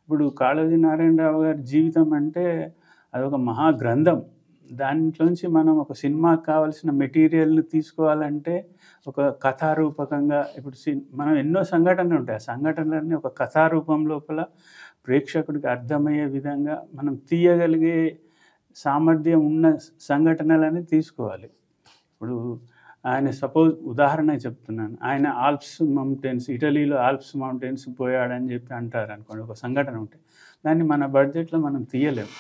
ఇప్పుడు కాళోజీ నారాయణరావు గారి జీవితం అంటే అదొక మహా గ్రంథం. దాంట్లోంచి మనం ఒక సినిమాకి కావాల్సిన మెటీరియల్‌ని తీసుకోవాలంటే ఒక కథారూపకంగా ఇప్పుడు మనం ఎన్నో సంఘటనలుంటాయి. ఆ సంఘటనలన్నీ ఒక కథారూపం లోపల ప్రేక్షకుడికి అర్థమయ్యే విధంగా మనం తీయగలిగే సామర్థ్యం ఉన్న సంఘటనలని తీసుకోవాలి. ఇప్పుడు ఆయన సపోజ్ ఉదాహరణకు చెప్తున్నాను. ఆయన ఆల్ప్స్ మౌంటైన్స్ ఇటలీలో ఆల్ప్స్ మౌంటైన్స్‌కి పోయాడని చెప్పి అంటారనుకోండి. ఒక సంఘటన ఉంటే. దాన్ని మన బడ్జెట్‌లో మనం తీయలేము.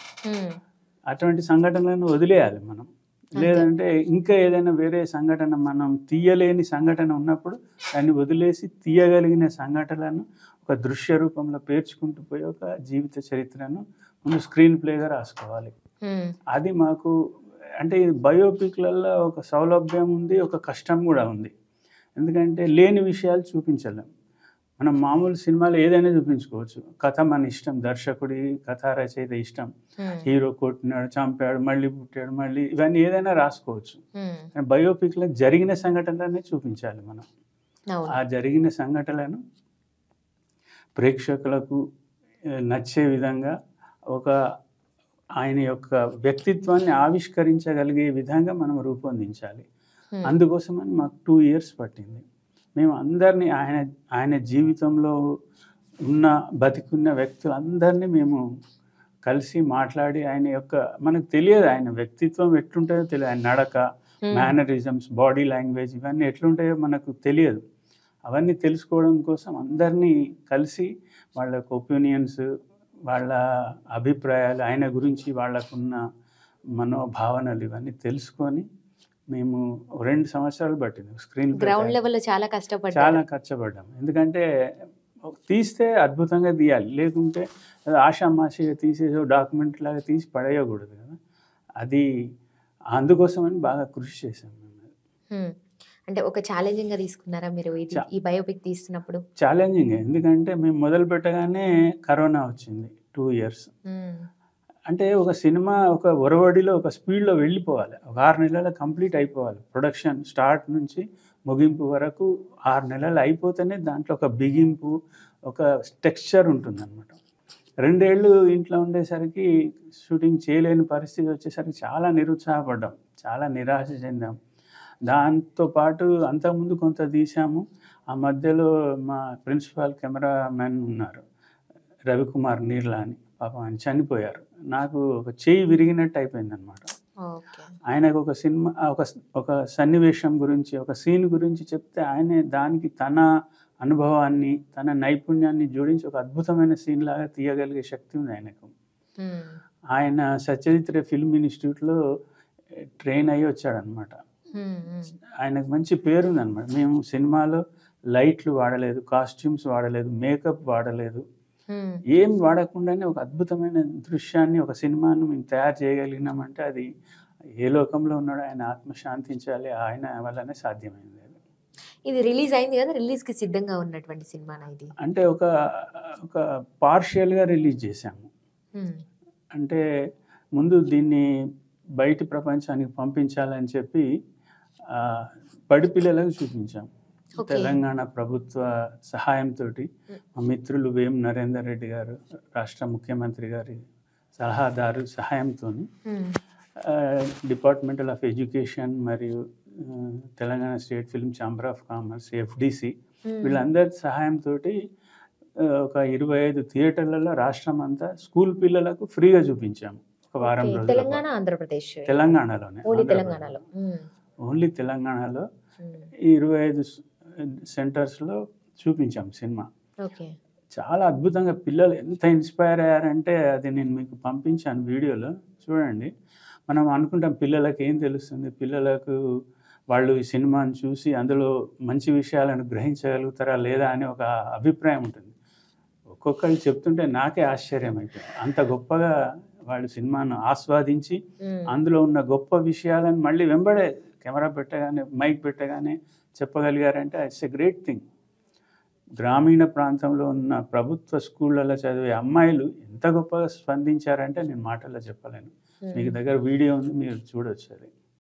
అటువంటి సంఘటనలను వదిలేయాలి మనం. లేదంటే ఇంకా ఏదైనా వేరే సంఘటన మనం తీయలేని సంఘటన ఉన్నప్పుడు దాన్ని వదిలేసి తీయగలిగిన సంఘటనలను ఒక దృశ్య రూపంలో పేర్చుకుంటూ పోయి ఒక జీవిత చరిత్రను ముందు స్క్రీన్ ప్లేగా రాసుకోవాలి. అది మాకు అంటే ఈ బయోపిక్‌లలో ఒక సౌలభ్యం ఉంది. ఒక కష్టం గూడా ఉంది. ఎందుకంటే లేని విషయాలు చూపించలేం. మనం మామూలు సినిమాలో ఏదైనా చూపించుకోవచ్చు. కథ మన ఇష్టం. దర్శకుడి, కథా రచయిత ఇష్టం. హీరో కొట్టినాడు, చంపాడు, మళ్ళీ పుట్టాడు, మళ్ళీ ఇవన్నీ ఏదైనా రాసుకోవచ్చు. కానీ బయోపిక్‌లో జరిగిన సంఘటనలనే చూపించాలి మనం. ఆ జరిగిన సంఘటనలను ప్రేక్షకులకు నచ్చే విధంగా ఒక ఆయన యొక్క వ్యక్తిత్వాన్ని ఆవిష్కరించగలిగే విధంగా మనం రూపొందించాలి. అందుకోసమని మాకు 2 ఇయర్స్ పట్టింది. మేము అందరినీ ఆయన జీవితంలో బతికున్న వ్యక్తులందరినీ మేము కలిసి మాట్లాడి ఆయన యొక్క మనకు తెలియదు ఆయన వ్యక్తిత్వం ఎట్లుంటాయో తెలియదు. ఆయన నడక, మేనరిజమ్స్, బాడీ లాంగ్వేజ్ ఇవన్నీ ఎట్లుంటాయో మనకు తెలియదు. అవన్నీ తెలుసుకోవడం కోసం అందరినీ కలిసి వాళ్ళ యొక్క ఒపీనియన్స్, వాళ్ళ అభిప్రాయాలు, ఆయన గురించి వాళ్ళకున్న మనోభావనలు ఇవన్నీ తెలుసుకొని మేము 2 సంవత్సరాలు పట్టింది. స్క్రీన్ గ్రౌండ్ లెవెల్‌లో చాలా కష్టపడ్డాం. ఎందుకంటే తీస్తే అద్భుతంగా తీయాలి. లేకుంటే ఆషామాషిగా తీసేసి డాక్యుమెంటరీ లాగా తీసి పడేయకూడదు కదా! అది అందుకోసమని బాగా కృషి చేశాం మేము. అంటే ఒక ఛాలెంజింగ్‌గా తీసుకున్నారా మీరు ఈ బయోపిక్ తీస్తున్నప్పుడు? ఛాలెంజింగే. ఎందుకంటే మేము మొదలు పెట్టగానే కరోనా వచ్చింది 2 ఇయర్స్. అంటే ఒక సినిమా ఒక ఒరవడిలో ఒక స్పీడ్‌లో వెళ్ళిపోవాలి. ఒక 6 నెలల్లో కంప్లీట్ అయిపోవాలి. ప్రొడక్షన్ స్టార్ట్ నుంచి ముగింపు వరకు 6 నెలలు అయిపోతేనే దాంట్లో ఒక బిగింపు, ఒక టెక్స్చర్ ఉంటుందన్నమాట. 2 ఏళ్ళు ఇంట్లో ఉండేసరికి షూటింగ్ చేయలేని పరిస్థితి వచ్చేసరికి చాలా నిరుత్సాహపడ్డాం. చాలా నిరాశ చెందాం. దాంతో పాటు అంతకుముందు కొంత తీసాము. ఆ మధ్యలో మా ప్రిన్సిపల్ కెమెరామెన్ ఉన్నారు. రవికుమార్ నీర్లా అని. పాపం ఆయన చనిపోయారు. నాకు ఒక చెయ్యి విరిగినట్టు అయిపోయిందనమాట. ఆయనకు ఒక సినిమా ఒక సన్నివేశం గురించి, ఒక సీన్ గురించి చెప్తే ఆయనే దానికి తన అనుభవాన్ని, తన నైపుణ్యాన్ని జోడించి ఒక అద్భుతమైన సీన్ లాగా తీయగలిగే శక్తి ఉంది ఆయనకు. ఆయన సత్యజిత్ రే ఫిల్మ్ ఇన్స్టిట్యూట్‌లో ట్రైన్ అయ్యి వచ్చాడనమాట. ఆయనకు మంచి పేరుందనమాట. మేము సినిమాలో లైట్లు వాడలేదు, కాస్ట్యూమ్స్ వాడలేదు, మేకప్ వాడలేదు. ఏం వాడకుండానే ఒక అద్భుతమైన దృశ్యాన్ని, ఒక సినిమాను మేము తయారు చేయగలిగినామంటే అది ఏ లోకంలో ఉన్నాడో ఆయన ఆత్మ శాంతించాలి. ఆయన వల్లనే సాధ్యమైంది. ఇది రిలీజ్ అయింది కదా! రిలీజ్‌కి సిద్ధంగా ఉన్నటువంటి సినిమానా ఇది? అంటే ఒక పార్షియల్‌గా రిలీజ్ చేశాము. అంటే ముందు దీన్ని బయటి ప్రపంచానికి పంపించాలని చెప్పి బడి పిల్లలకు చూపించాం. తెలంగాణ ప్రభుత్వ సహాయంతోటి మా మిత్రులు వేం నరేందర్ రెడ్డి గారు, రాష్ట్ర ముఖ్యమంత్రి గారి సలహాదారు సహాయంతోని డిపార్ట్మెంటల్ ఆఫ్ ఎడ్యుకేషన్ మరియు Telangana state film chamber of commerce, FDC వీళ్ళందరి సహాయంతోటి ఒక 25 థియేటర్లలో రాష్ట్రం అంతా స్కూల్ పిల్లలకు ఫ్రీగా చూపించాము. ఒక వారం రోజులు. తెలంగాణ, ఆంధ్రప్రదేశ్, తెలంగాణలోనే. ఓన్లీ తెలంగాణలో 25 సెంటర్స్‌లో చూపించాం సినిమా. చాలా అద్భుతంగా పిల్లలు ఎంత ఇన్స్పైర్ అయ్యారంటే అది నేను మీకు పంపించాను వీడియోలో చూడండి. మనం అనుకుంటాం పిల్లలకి ఏం తెలుస్తుంది, పిల్లలకు వాళ్ళు ఈ సినిమాను చూసి అందులో మంచి విషయాలను గ్రహించగలుగుతారా లేదా అని ఒక అభిప్రాయం ఉంటుంది. ఒక్కొక్కళ్ళు చెప్తుంటే నాకే ఆశ్చర్యం అయిపోయింది. అంత గొప్పగా వాళ్ళు సినిమాను ఆస్వాదించి అందులో ఉన్న గొప్ప విషయాలను మళ్ళీ వెంబడే కెమెరా పెట్టగానే, మైక్ పెట్టగానే చెప్పగలిగారంటే ఇట్స్ ఎ గ్రేట్ థింగ్. గ్రామీణ ప్రాంతంలో ఉన్న ప్రభుత్వ స్కూళ్ళలో చదివే అమ్మాయిలు ఎంత గొప్పగా స్పందించారంటే నేను మాటల్లో చెప్పలేను. మీకు దగ్గర వీడియో ఉంది, మీరు చూడొచ్చు అది.